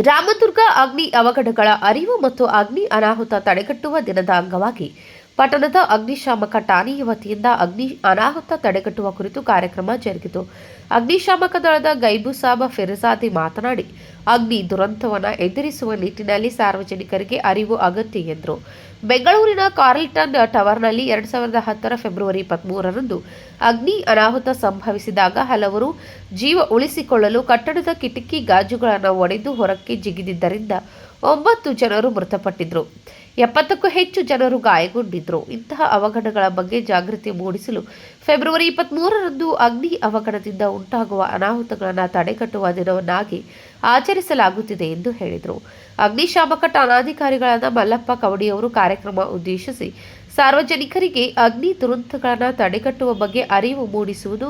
ರಾಮದುರ್ಗ ಅಗ್ನಿ ಅವಘಡಗಳ ಅರಿವು ಮತ್ತು ಅಗ್ನಿ ಅನಾಹುತ ತಡೆಗಟ್ಟುವ ದಿನದ ಅಂಗವಾಗಿ ಪಟ್ಟಣದ ಅಗ್ನಿಶಾಮಕ ಠಾಣೆಯ ವತಿಯಿಂದ ಅಗ್ನಿ ಅನಾಹುತ ತಡೆಗಟ್ಟುವ ಕುರಿತು ಕಾರ್ಯಕ್ರಮ ಜರುಗಿತು. ಅಗ್ನಿಶಾಮಕ ದಳದ ಗೈಬುಸಾಬ ಫಿರಜಾದಿ ಮಾತನಾಡಿ, ಅಗ್ನಿ ದುರಂತವನ್ನು ಎದುರಿಸುವ ನಿಟ್ಟಿನಲ್ಲಿ ಸಾರ್ವಜನಿಕರಿಗೆ ಅರಿವು ಅಗತ್ಯ ಎಂದರು. ಬೆಂಗಳೂರಿನ ಕಾರ್ಲ್ಟನ್ ಟವರ್ನಲ್ಲಿ 2010 ಫೆಬ್ರವರಿ 23ರಂದು ಅಗ್ನಿ ಅನಾಹುತ ಸಂಭವಿಸಿದಾಗ ಹಲವರು ಜೀವ ಉಳಿಸಿಕೊಳ್ಳಲು ಕಟ್ಟಡದ ಕಿಟಕಿ ಗಾಜುಗಳನ್ನು ಒಡೆದು ಹೊರಕ್ಕೆ ಜಿಗಿದಿದ್ದರಿಂದ 9 ಜನರು ಮೃತಪಟ್ಟಿದ್ದರು. 70ಕ್ಕೂ ಹೆಚ್ಚು ಜನರು ಗಾಯಗೊಂಡಿದ್ದರು. ಇಂತಹ ಅವಘಡಗಳ ಬಗ್ಗೆ ಜಾಗೃತಿ ಮೂಡಿಸಲು ಫೆಬ್ರವರಿ 23ರಂದು ಅಗ್ನಿ ಅವಘಡದಿಂದ ಉಂಟಾಗುವ ಅನಾಹುತಗಳನ್ನು ತಡೆಗಟ್ಟುವ ದಿನವನ್ನಾಗಿ ಆಚರಿಸಲಾಗುತ್ತಿದೆ ಎಂದು ಹೇಳಿದರು. ಅಗ್ನಿಶಾಮಕ ಠಾಣಾಧಿಕಾರಿಗಳಾದ ಮಲ್ಲಪ್ಪ ಕವಡಿಯವರು ಕಾರ್ಯಕ್ರಮ ಉದ್ದೇಶಿಸಿ ಸಾರ್ವಜನಿಕರಿಗೆ ಅಗ್ನಿ ದುರಂತಗಳನ್ನು ತಡೆಗಟ್ಟುವ ಬಗ್ಗೆ ಅರಿವು ಮೂಡಿಸುವುದು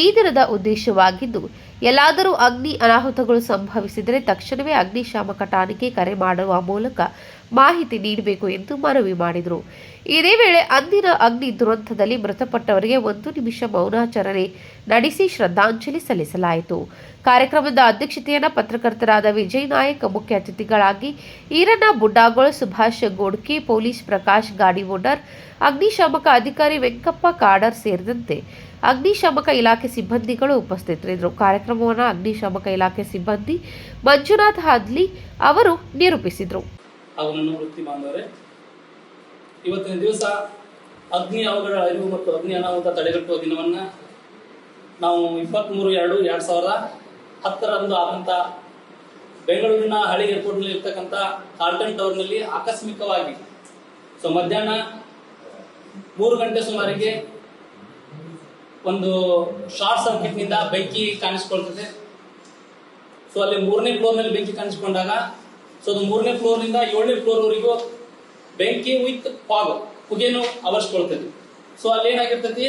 ಈ ದಿನದ ಉದ್ದೇಶವಾಗಿದ್ದು, ಎಲ್ಲಾದರೂ ಅಗ್ನಿ ಅನಾಹುತಗಳು ಸಂಭವಿಸಿದರೆ ತಕ್ಷಣವೇ ಅಗ್ನಿಶಾಮಕ ಠಾಣೆಗೆ ಕರೆ ಮಾಡುವ ಮೂಲಕ ಮಾಹಿತಿ ನೀಡಬೇಕು ಎಂದು ಮನವಿ ಮಾಡಿದರು. ಇದೇ ವೇಳೆ ಅಂದಿನ ಅಗ್ನಿ ದುರಂತದಲ್ಲಿ ಮೃತಪಟ್ಟವರಿಗೆ 1 ನಿಮಿಷ ಮೌನಾಚರಣೆ ನಡೆಸಿ ಶ್ರದ್ಧಾಂಜಲಿ ಸಲ್ಲಿಸಲಾಯಿತು. ಕಾರ್ಯಕ್ರಮದ ಅಧ್ಯಕ್ಷತೆಯನ್ನು ಪತ್ರಕರ್ತರಾದ ವಿಜಯ್ ನಾಯಕ್, ಮುಖ್ಯ ಅತಿಥಿಗಳಾಗಿ ಈರಣ್ಣ ಬುಡ್ಡಾಗೋಳ್, ಸುಭಾಷ್ ಗೋಡ್ಕೆ, ಪೊಲೀಸ್ ಪ್ರಕಾಶ್ ಗಾಡಿವೋಡರ್, ಅಗ್ನಿಶಾಮಕ ಅಧಿಕಾರಿ ವೆಂಕಪ್ಪ ಕಾಡರ್ ಸೇರಿದಂತೆ ಅಗ್ನಿಶಾಮಕ ಇಲಾಖೆ ಸಿಬ್ಬಂದಿಗಳು ಉಪಸ್ಥಿತರಿದ್ದರು. ಕಾರ್ಯಕ್ರಮವನ್ನು ಅಗ್ನಿಶಾಮಕ ಇಲಾಖೆ ಸಿಬ್ಬಂದಿ ಮಂಜುನಾಥ್ ಹಾದ್ಲಿ ಅವರು ನಿರೂಪಿಸಿದರು. ವೃತ್ತಿ ಬಾಂಧವರೇ, ಇವತ್ತಿನ ದಿವಸ ಅಗ್ನಿ ಅವಘಡ ಅರಿವು ಮತ್ತು ಅಗ್ನಿ ಅನಾಹುತ ತಡೆಗಟ್ಟುವ ದಿನವನ್ನು ನಾವು 23/2/2010ರಂದು ಆದಂಥ ಬೆಂಗಳೂರಿನ ಹಳಿ ಏರ್ಪೋರ್ಟ್ನಲ್ಲಿ ಇರ್ತಕ್ಕಂಥ ಕಾರ್ಲ್ಟನ್ ಟವರ್ನಲ್ಲಿ ಆಕಸ್ಮಿಕವಾಗಿ ಮಧ್ಯಾಹ್ನ 3 ಗಂಟೆ ಸುಮಾರಿಗೆ ಒಂದು ಶಾರ್ಟ್ ಸರ್ಕ್ಯೂಟ್ನಿಂದ ಬೆಂಕಿ ಕಾಣಿಸಿಕೊಳ್ತದೆ. ಅಲ್ಲಿ 3ನೇ ಫ್ಲೋರ್ನಲ್ಲಿ ಬೆಂಕಿ ಕಾಣಿಸಿಕೊಂಡಾಗ ಅದು 3ನೇ ಫ್ಲೋರ್ನಿಂದ 7ನೇ ಫ್ಲೋರ್ವರೆಗೂ ಬೆಂಕಿ ವಿತ್ ಫಾಗ್ ಹೊಗೆನು ಆವರಿಸ್ಕೊಳ್ತದೆ. ಅಲ್ಲಿ ಏನಾಗಿರ್ತೈತಿ,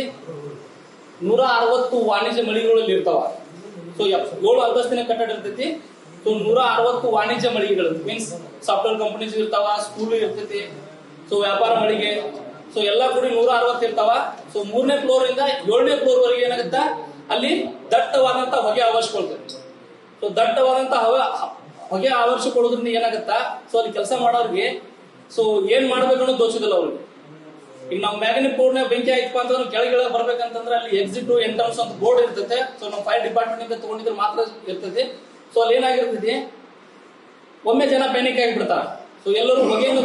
160 ವಾಣಿಜ್ಯ ಮಳಿಗೆಗಳಲ್ಲಿ ಇರ್ತಾವ. 7 ಅಂತಸ್ತಿನ ಕಟ್ಟಡ ಇರ್ತೈತಿ. 160 ವಾಣಿಜ್ಯ ಮಳಿಗೆಗಳು ಮೀನ್ಸ್ ಸಾಫ್ಟ್ವೇರ್ ಕಂಪನೀಸ್ ಇರ್ತಾವ, ಸ್ಕೂಲ್ ಇರ್ತೈತಿ, ವ್ಯಾಪಾರ ಮಳಿಗೆ, ಎಲ್ಲ ಕೂಡಿ 160 ಇರ್ತಾವ. 3ನೇ ಫ್ಲೋರ್ ಇಂದ 7ನೇ ಫ್ಲೋರ್ ವರೆಗೆ ಏನಾಗುತ್ತ, ಅಲ್ಲಿ ದಟ್ಟವಾದಂತ ಹೊಗೆ ಆವರಿಸ್ಕೊಳ್ತದೆ. ದಟ್ಟವಾದಂತ ಹೊಗೆ ಆವರಿಸಿಕೊಳ್ಳೋದ್ರಿಂದ ಏನಾಗುತ್ತಾ, ಅಲ್ಲಿ ಕೆಲಸ ಮಾಡೋರಿಗೆ ಏನ್ ಮಾಡ್ಬೇಕು ಅನ್ನೋದು ತೋಚಿದಿಲ್ಲ ಅವ್ರಿಗೆ. ಈಗ ನಾವು ಮ್ಯಾಗಿನ ಫ್ಲೋರ್ನ ಬೆಂಕಿ ಆಯ್ತಪ್ಪ ಅಂತಂದ್ರೆ ಕೆಳಗೆ ಬರ್ಬೇಕಂತಂದ್ರೆ ಅಲ್ಲಿ ಎಕ್ಸಿಟ್ ಎಂಟ್ರನ್ಸ್ ಅಂತ ಬೋರ್ಡ್ ಇರ್ತೈತೆ. ನಾವು ಫೈರ್ ಡಿಪಾರ್ಟ್ಮೆಂಟ್ ಇಂದ ತಗೊಂಡಿದ್ರೆ ಮಾತ್ರ ಇರ್ತೈತಿ. ಅಲ್ಲಿ ಏನಾಗಿರ್ತೈತಿ, ಒಮ್ಮೆ ಜನ ಪ್ಯಾನಿಕ್ ಆಗಿಬಿಡ್ತಾರ. ಎಲ್ಲರೂ ಹೊಗೆಗಿನ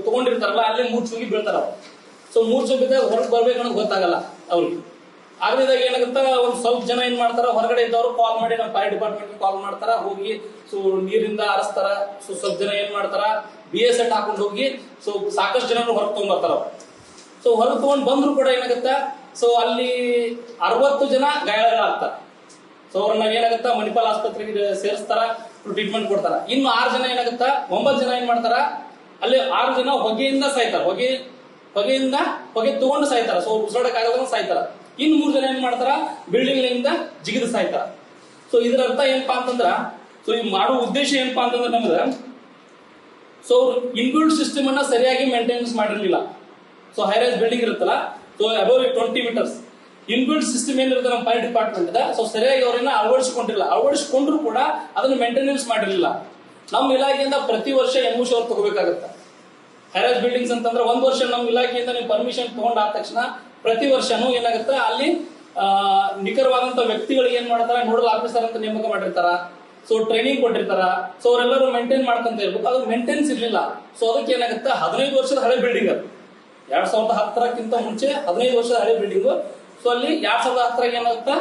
ತಗೊಂಡಿರ್ತಾರಲ್ಲ, ಅಲ್ಲಿ ಮೂರ್ಛೋಗಿ ಬೀಳ್ತಾರ. ಮೂರ್ಛೆ ಬಿದ್ದಾಗ ಹೊರಗೆ ಬರ್ಬೇಕನ್ನೋದು ಗೊತ್ತಾಗಲ್ಲ ಅವ್ರಿಗೆ. ಆಗಲಿದಾಗ ಏನಾಗುತ್ತ, ಒಂದ್ ಸ್ವಲ್ಪ ಜನ ಏನ್ ಮಾಡ್ತಾರ, ಹೊರಗಡೆ ಇದ್ದವರು ಕಾಲ್ ಮಾಡಿ ನಮ್ಮ ಫೈರ್ ಡಿಪಾರ್ಟ್ಮೆಂಟ್ ಕಾಲ್ ಮಾಡ್ತಾರ, ಹೋಗಿ ನೀರಿಂದ ಆರಿಸ್ತಾರ. ಸ್ವಲ್ಪ ಜನ ಏನ್ ಮಾಡ್ತಾರ, BA ಸೆಟ್ ಹಾಕೊಂಡು ಹೋಗಿ ಸಾಕಷ್ಟು ಜನರು ಹೊರಗೆ ತಗೊಂಡ್ಬರ್ತಾರ. ಹೊರಗೆ ತಗೊಂಡ್ ಬಂದ್ರು ಕೂಡ ಏನಾಗುತ್ತ, ಅಲ್ಲಿ 60 ಜನ ಗಾಯಾಳಾಗ್ತಾರ. ಅವ್ರನ್ನ ಏನಾಗುತ್ತ, ಮಣಿಪಾಲ್ ಆಸ್ಪತ್ರೆಗೆ ಸೇರಿಸ್ತಾರ, ಟ್ರೀಟ್ಮೆಂಟ್ ಕೊಡ್ತಾರ. ಇನ್ನು 6 ಜನ ಏನಾಗುತ್ತ, 9 ಜನ ಏನ್ ಮಾಡ್ತಾರ, ಅಲ್ಲಿ 6 ಜನ ಹೊಗೆಯಿಂದ ಸಾಯ್ತಾರ. ಹೊಗೆ ತಗೊಂಡು ಸಾಯ್ತಾರ. ಉಸಿರಾಡಕ್ಕಾಗಲ್ಲ ಸಾಯ್ತಾರ. ಇನ್ನು 3 ಜನ ಏನ್ ಮಾಡ್ತಾರ, ಬಿಲ್ಡಿಂಗ್ ಜಿಗಿದು ಸಾಯ್ತಾರ. ಇದರ ಅರ್ಥ ಏನಪ್ಪಾ ಅಂತಂದ್ರ, ಈ ಮಾಡುವ ಉದ್ದೇಶ ಏನಪ್ಪಾ ಅಂತಂದ್ರೆ ನಮ್ದ ಇನ್ಬಿಲ್ಡ್ ಸಿಸ್ಟಮ್ ಅನ್ನ ಸರಿಯಾಗಿ ಮೇಂಟೆನೆನ್ಸ್ ಮಾಡಿರ್ಲಿಲ್ಲ. ಹೈರೈಸ್ ಬಿಲ್ಡಿಂಗ್ ಇರುತ್ತಲ್ಲ, ಅಬೌವ್ 20 ಮೀಟರ್ಸ್ ಇನ್ಬಿಲ್ಡ್ ಸಿಸ್ಟಮ್ ಏನಿರುತ್ತೆ ನಮ್ಮ ಫೈರ್ ಡಿಪಾರ್ಟ್ಮೆಂಟ್ ಸರಿಯಾಗಿ ಅವ್ರನ್ನ ಅಳವಡಿಸಿಕೊಂಡ್ರು ಕೂಡ ಅದನ್ನ ಮೇಂಟೆನೆನ್ಸ್ ಮಾಡಿರ್ಲಿಲ್ಲ. ನಮ್ಮ ಇಲಾಖೆಯಿಂದ ಪ್ರತಿ ವರ್ಷ NOC ಅವ್ರು ತಗೋಬೇಕಾಗತ್ತ. ಹೈರೈಸ್ ಬಿಲ್ಡಿಂಗ್ಸ್ ಅಂತಂದ್ರೆ 1 ವರ್ಷ ನಮ್ಮ ಇಲಾಖೆಯಿಂದ ನೀವು ಪರ್ಮಿಷನ್ ತಗೊಂಡಾದ ತಕ್ಷಣ ಪ್ರತಿ ವರ್ಷನೂ ಏನಾಗುತ್ತೆ, ಅಲ್ಲಿ ನಿಖರವಾದಂತ ವ್ಯಕ್ತಿಗಳಿಗೆ ಏನ್ ಮಾಡ್ತಾರ, ನೋಡಲ್ ಆಫೀಸರ್ ಅಂತ ನೇಮಕ ಮಾಡಿರ್ತಾರ. ಟ್ರೈನಿಂಗ್ ಕೊಟ್ಟಿರ್ತಾರ. ಅವರೆಲ್ಲರೂ ಮೇಂಟೈನ್ ಮಾಡ್ಕೊಂತ ಇರ್ಬೇಕು. ಅದು ಮೇಂಟೆನ್ಸ್ ಇರ್ಲಿಲ್ಲ. ಅದಕ್ಕೆ ಏನಾಗುತ್ತೆ, 15 ವರ್ಷದ ಹಳೆ ಬಿಲ್ಡಿಂಗ್ ಅದು. 2010ಕ್ಕಿಂತ ಮುಂಚೆ 15 ವರ್ಷದ ಹಳೆ ಬಿಲ್ಡಿಂಗ್. ಅಲ್ಲಿ 2010 ಏನಾಗುತ್ತಾ,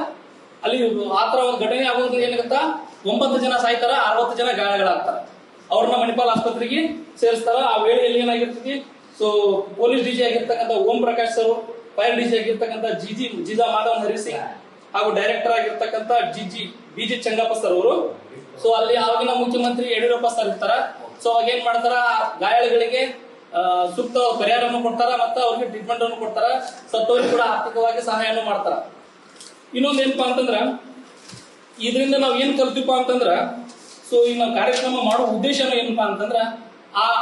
ಅಲ್ಲಿ ಆತರ ಒಂದು ಘಟನೆ ಆಗೋದ್ರಿಂದ ಏನಾಗುತ್ತಾ, 9 ಜನ ಸಾಯ್ತಾರ, 60 ಜನ ಗಾಯಗಳಾಗ್ತಾರ. ಅವ್ರನ್ನ ಮಣಿಪಾಲ್ ಆಸ್ಪತ್ರೆಗೆ ಸೇರಿಸ್ತಾರ. ಆ ವೇಳೆಯಲ್ಲಿ ಏನಾಗಿರ್ತೈತಿ, ಪೊಲೀಸ್ DG ಆಗಿರ್ತಕ್ಕಂಥ Om Prakash sir, fire DG ಆಗಿರ್ತಕ್ಕಂಥ ಜಿಜಾ ಮಾಧವ್ ಹರಿಸಿಂಗ್ ಹಾಗೂ ಡೈರೆಕ್ಟರ್ ಆಗಿರ್ತಕ್ಕಂಥ BG ಚಂಗಪ್ಪ ಸರ್ ಅವರು. ಅಲ್ಲಿ ಆವಾಗಿನ ಮುಖ್ಯಮಂತ್ರಿ ಯಡಿಯೂರಪ್ಪ ಸರ್ ಇರ್ತಾರ. ಅವಾಗ ಏನ್ ಮಾಡ್ತಾರ, ಗಾಯಾಳುಗಳಿಗೆ ಸೂಕ್ತ ಪರಿಹಾರವನ್ನು ಕೊಡ್ತಾರ, ಮತ್ತೆ ಅವ್ರಿಗೆ ಟ್ರೀಟ್ಮೆಂಟ್ ಅನ್ನು ಕೊಡ್ತಾರ. ಸತ್ತವರಿಗೆ ಕೂಡ ಆರ್ಥಿಕವಾಗಿ ಸಹಾಯವನ್ನು ಮಾಡ್ತಾರ. ಇನ್ನೊಂದ್ ಏನಪ್ಪಾ ಅಂತಂದ್ರ, ಇದರಿಂದ ನಾವ್ ಏನ್ ಕಲ್ತೀವಪ್ಪ ಅಂತಂದ್ರ, ಈ ನಾವು ಕಾರ್ಯಕ್ರಮ ಮಾಡೋ ಉದ್ದೇಶನೂ ಏನಪ್ಪಾ ಅಂತಂದ್ರ,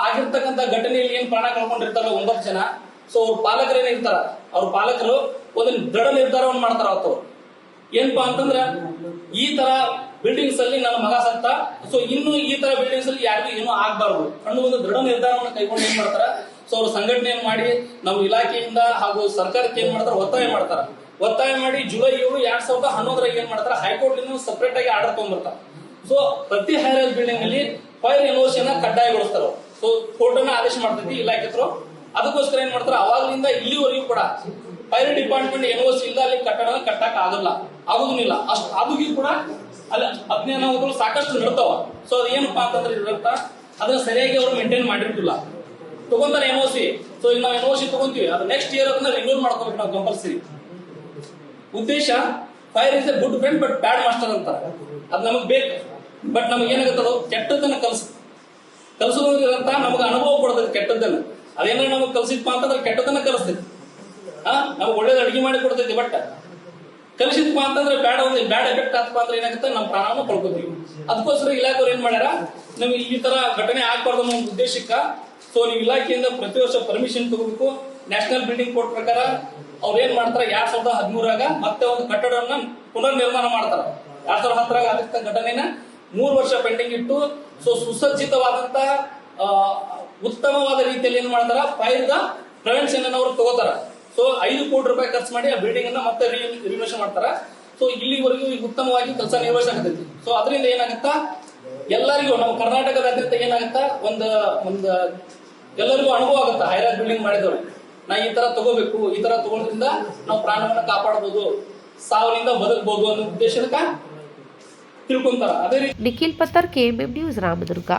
ಆಗಿರ್ತಕ್ಕಂಥ ಘಟನೆಯಲ್ಲಿ ಏನ್ ಪ್ರಾಣ ಕಳ್ಕೊಂಡಿರ್ತಾರಲ್ಲ 9 ಜನ, ಅವ್ರ ಪಾಲಕರು ಏನಿರ್ತಾರ, ಅವ್ರ ಪಾಲಕರು ಒಂದು ದೃಢ ನಿರ್ಧಾರವನ್ನು ಮಾಡ್ತಾರ. ಏನಪ್ಪಾ ಅಂತಂದ್ರ, ಈ ತರ ಬಿಲ್ಡಿಂಗ್ಸ್ ಅಲ್ಲಿ ನನ್ನ ಮಗ ಸತ್ತ, ಸೊ ಇನ್ನು ಈ ತರ ಬಿಲ್ಡಿಂಗ್ಸ್ ಅಲ್ಲಿ ಯಾರಿಗೂ ಏನೂ ಆಗ್ಬಾರ್ದು ಅನ್ನೋ ಒಂದು ದೃಢ ನಿರ್ಧಾರವನ್ನು ಕೈಗೊಂಡು ಏನ್ ಮಾಡ್ತಾರ, ಸೊ ಅವ್ರ ಸಂಘಟನೆಯನ್ನು ಮಾಡಿ ನಮ್ಮ ಇಲಾಖೆಯಿಂದ ಹಾಗೂ ಸರ್ಕಾರಕ್ಕೆ ಏನ್ ಮಾಡ್ತಾರ, ಒತ್ತಾಯ ಮಾಡಿ ಜುಲೈ 7, 2011 ಏನ್ ಮಾಡ್ತಾರ, ಹೈಕೋರ್ಟ್ ಸಪರೇಟ್ ಆಗಿ ಆರ್ಡರ್ ತಗೊಂಡ್ಬರ್ತಾರ. ಸೊ ಪ್ರತಿ ಹೈರೈಸ್ ಬಿಲ್ಡಿಂಗ್ ಅಲ್ಲಿ ಫೈರ್ ಎನ್ಒಸಿಯನ್ನ ಕಡ್ಡಾಯಗೊಳಿಸ್ತಾರ. ಸೊ ಕೋರ್ಟ್ ಅನ್ನ ಆದೇಶ ಮಾಡ್ತೈತಿ ಇಲಾಖೆ ಹತ್ರ. ಅದಕ್ಕೋಸ್ಕರ ಏನ್ ಮಾಡ್ತಾರ, ಅವಾಗಲಿಂದ ಇಲ್ಲಿವರೆಗೂ ಕೂಡ ಫೈರ್ ಡಿಪಾರ್ಟ್ಮೆಂಟ್ ಎನ್ಒಸಿ ಇಲ್ಲ ಅಲ್ಲಿ ಕಟ್ಟಡ ಕಟ್ಟಕ್ ಆಗುದಿಲ್ಲ. ಅಷ್ಟು ಆದ್ರೂ ಕೂಡ ಅಲ್ಲಿ ಅಗ್ನಿ ಅನಾಹುತಗಳು ಸಾಕಷ್ಟು ನಡ್ತಾವ. ಸೊ ಅದು ಏನಪ್ಪಾ ಅಂತಂದ್ರೆ ಇದರ್ಥ ಅದನ್ನ ಸರಿಯಾಗಿ ಅವರು ಮೇಂಟೈನ್ ಮಾಡಿರ್ತಿಲ್ಲ. ತಗೊಂತಾರೆ ಎನ್ಒಸಿ. ಸೊ ಈಗ ನಾವು ಎನ್ಒಸಿ ತಗೊಂತೀವಿ, ಅದು ನೆಕ್ಸ್ಟ್ ಇಯರ್ ಅದನ್ನ ರಿನ್ಯೂಲ್ ಮಾಡ್ಕೋಬೇಕು ನಾವು ಕಂಪಲ್ಸರಿ. ಉದ್ದೇಶ fire is A good friend but bad master ಅಂತಾರೆ. ಅದು ನಮಗ್ ಬೇಕು, ಬಟ್ ನಮ್ಗೆ ಏನಾಗುತ್ತದ ಕೆಟ್ಟದನ್ನ ಕಲಿಸೋದ್ರಿಂದ ನಮಗೆ ಅನುಭವ ಕೊಡ್ತದೆ ಕೆಟ್ಟದ್ದನ್ನ. ಅದೇನಾರ ನಮಗೆ ಕಲಿಸಿದ್ಪಾ ಅಂತಂದ್ರೆ ಕೆಟ್ಟದನ್ನ ಕಲಿಸ್ತೈತಿ. ನಮ್ಗೆ ಒಳ್ಳೇದು ಅಡಿಗೆ ಮಾಡಿ ಕೊಡ್ತೈತಿ, ಬಟ್ ಕಲಿಸಿದ್ಪಾ ಅಂತಂದ್ರೆ ಬ್ಯಾಡ್ ಎಫೆಕ್ಟ್ ಆಗ್ತಪ್ಪ ಅಂದ್ರೆ ಏನಾಗುತ್ತೆ, ನಮ್ಮ ಪ್ರಾಣವನ್ನು ಕಳ್ಕೊತೀವಿ. ಅದಕ್ಕೋಸ್ಕರ ಇಲಾಖೆಯವ್ರು ಏನ್ ಮಾಡ್ಯಾರ, ನಮ್ಗೆ ಈ ತರ ಘಟನೆ ಆಗ್ಬಾರ್ದು ಅನ್ನೋ ಒಂದು ಉದ್ದೇಶಕ್ಕ ಸೊ ನೀವು ಇಲಾಖೆಯಿಂದ ಪ್ರತಿ ವರ್ಷ ಪರ್ಮಿಷನ್ ತಗೋಬೇಕು. ನ್ಯಾಷನಲ್ ಬಿಲ್ಡಿಂಗ್ ಕೋಡ್ ಪ್ರಕಾರ ಅವ್ರು ಏನ್ ಮಾಡ್ತಾರೆ, 2013 ಮತ್ತೆ ಒಂದು ಕಟ್ಟಡವನ್ನ ಪುನರ್ ನಿರ್ಮಾಣ ಮಾಡ್ತಾರ. 2010 ಆದಂತ ಘಟನೆನ 3 ವರ್ಷ ಪೆಂಡಿಂಗ್ ಇಟ್ಟು ಸೊ ಸುಸಜ್ಜಿತವಾದಂತ ಉತ್ತಮವಾದ ರೀತಿಯಲ್ಲಿ ಏನ್ ಮಾಡ್ತಾರ, ಫೈರ್ ದ ಪ್ರಿವೆನ್ಷನ್ ಅನ್ನು ಅವ್ರು ತಗೋತಾರ. ಸೊ 5 ಕೋಟಿ ರೂಪಾಯಿ ಖರ್ಚು ಮಾಡಿ ಆ ಬಿಲ್ಡಿಂಗ್ ಅನ್ನ ಮತ್ತೆ ರಿನೋವೇಷನ್ ಮಾಡ್ತಾರ. ಸೊ ಇಲ್ಲಿವರೆಗೂ ಉತ್ತಮವಾಗಿ ಕೆಲಸ ನಿರ್ವಹಿಸಾಕತೈತಿ. ಸೊ ಅದರಿಂದ ಏನಾಗುತ್ತಾ, ಎಲ್ಲರಿಗೂ ನಮ್ಮ ಕರ್ನಾಟಕದಾದ್ಯಂತ ಏನಾಗುತ್ತಾ, ಒಂದು ಎಲ್ಲರಿಗೂ ಅನುಭವ ಆಗುತ್ತಾ, ಹೈರಾಜ್ ಬಿಲ್ಡಿಂಗ್ ಮಾಡಿದವರು ನಾ ಈ ತರ ತಗೋಬೇಕು, ಈ ತರ ತಗೊಳ್ಳೋದ್ರಿಂದ ನಾವು ಪ್ರಾಣವನ್ನ ಕಾಪಾಡಬಹುದು, ಸಾವಿನಿಂದ ಬದುಕಬಹುದು ಅನ್ನೋ ಉದ್ದೇಶಕ್ಕ ತಿಳ್ಕೊಂತಾರ. ಅದೇ ರೀತಿ ನಿಖಿಲ್ ಪತ್ತರ್, KMM ನ್ಯೂಸ್, ರಾಮದುರ್ಗ.